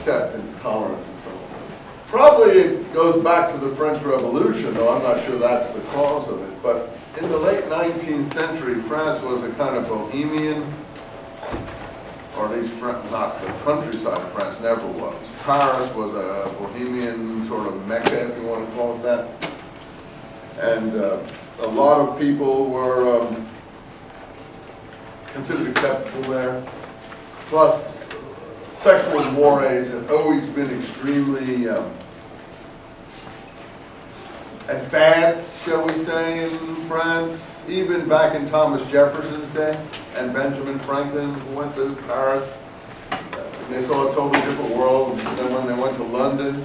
acceptance, tolerance, and so on. Probably it goes back to the French Revolution, though I'm not sure that's the cause of it. But in the late 19th century, France was a kind of bohemian, or at least not the countryside of France, never was. Paris was a bohemian sort of mecca, if you want to call it that. And a lot of people were considered acceptable there. Plus, sexual mores have always been extremely advanced, shall we say, in France. Even back in Thomas Jefferson's day and Benjamin Franklin went to Paris. They saw a totally different world. And then when they went to London,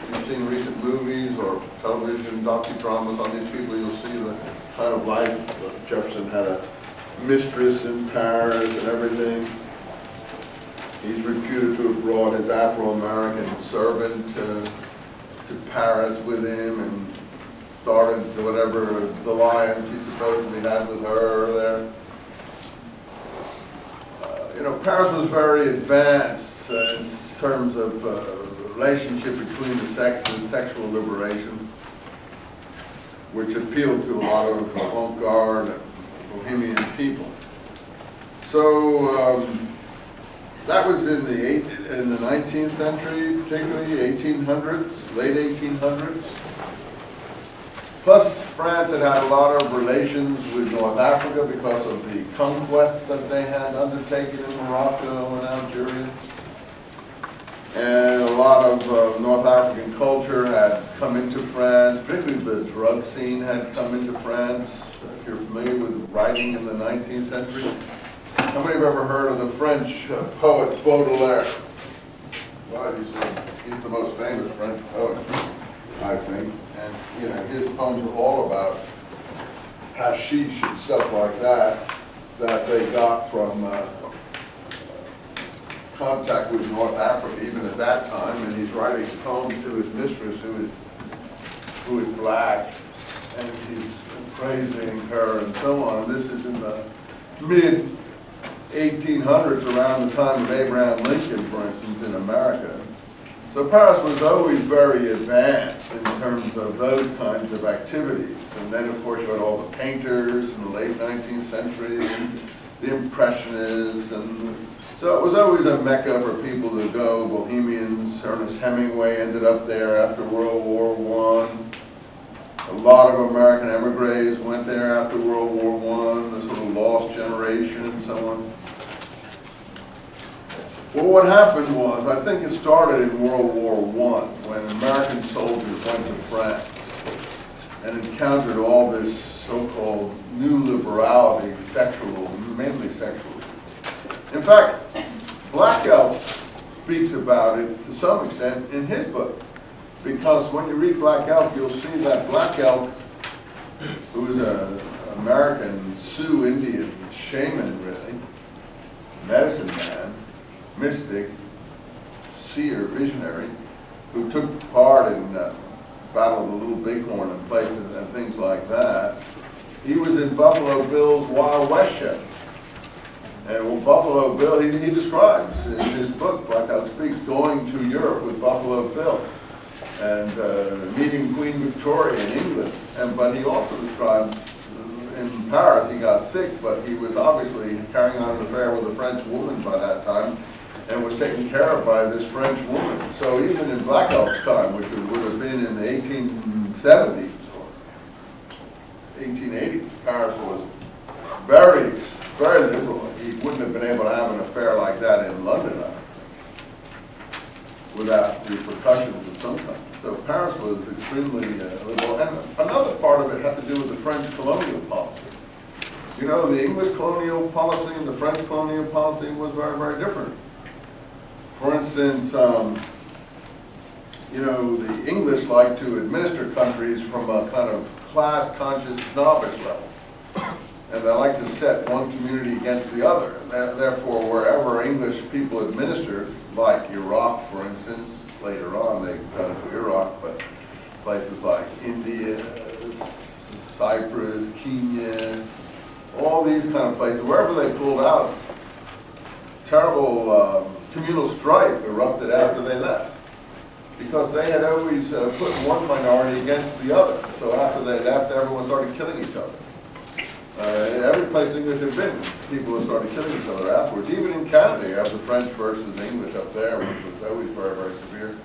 you've seen recent movies or television docudramas on these people, you'll see the kind of life. Jefferson had a mistress in Paris and everything. He's reputed to have brought his Afro-American servant to Paris with him and started whatever alliance he supposedly had with her there. You know, Paris was very advanced in terms of relationship between the sexes, sexual liberation, which appealed to a lot of avant-garde and bohemian people. So that was in the 19th century, particularly 1800s, late 1800s. Plus, France had had a lot of relations with North Africa because of the conquests that they had undertaken in Morocco and Algeria. And a lot of North African culture had come into France, particularly the drug scene had come into France. If you're familiar with writing in the 19th century. How many have ever heard of the French poet Baudelaire? Well, he's the most famous French poet, I think. And, you know, his poems are all about hashish and stuff like that they got from contact with North Africa, even at that time. And he's writing poems to his mistress, who is black, and he's praising her and so on. And this is in the mid-1800s, around the time of Abraham Lincoln, for instance, in America. So Paris was always very advanced in terms of those kinds of activities. And then, of course, you had all the painters in the late 19th century, and the Impressionists. And so it was always a mecca for people to go. Bohemians, Ernest Hemingway ended up there after World War I. A lot of American emigres went there after World War I, the sort of lost generation and so on. Well, what happened was, I think it started in World War I, when American soldiers went to France and encountered all this so-called new liberality, sexual, mainly sexual. In fact, Black Elk speaks about it to some extent in his book, because when you read Black Elk, you'll see that Black Elk, who was an American Sioux Indian shaman, really, medicine man, mystic, seer, visionary, who took part in Battle of the Little Bighorn and places and things like that. He was in Buffalo Bill's Wild West show. And well, Buffalo Bill, he describes in his book, Black Elk Speaks, going to Europe with Buffalo Bill and meeting Queen Victoria in England. But he also describes in Paris, he got sick, but he was obviously carrying on an affair with a French woman by that time, and was taken care of by this French woman. So even in Black Elk's time, which would have been in the 1870s or 1880s, Paris was very, very liberal. He wouldn't have been able to have an affair like that in London, I don't think, without repercussions of some kind. So Paris was extremely liberal. And another part of it had to do with the French colonial policy. You know, the English colonial policy and the French colonial policy was very, very different. For instance, you know, the English like to administer countries from a kind of class-conscious, snobbish level. And they like to set one community against the other. Therefore, wherever English people administered, like Iraq, for instance, later on they got into Iraq, but places like India, Cyprus, Kenya, all these kind of places, wherever they pulled out, terrible communal strife erupted after they left, because they had always put one minority against the other. So after they left, everyone started killing each other. Every place English had been, people started killing each other afterwards. Even in Canada, you have the French versus the English up there, which was always very, very severe.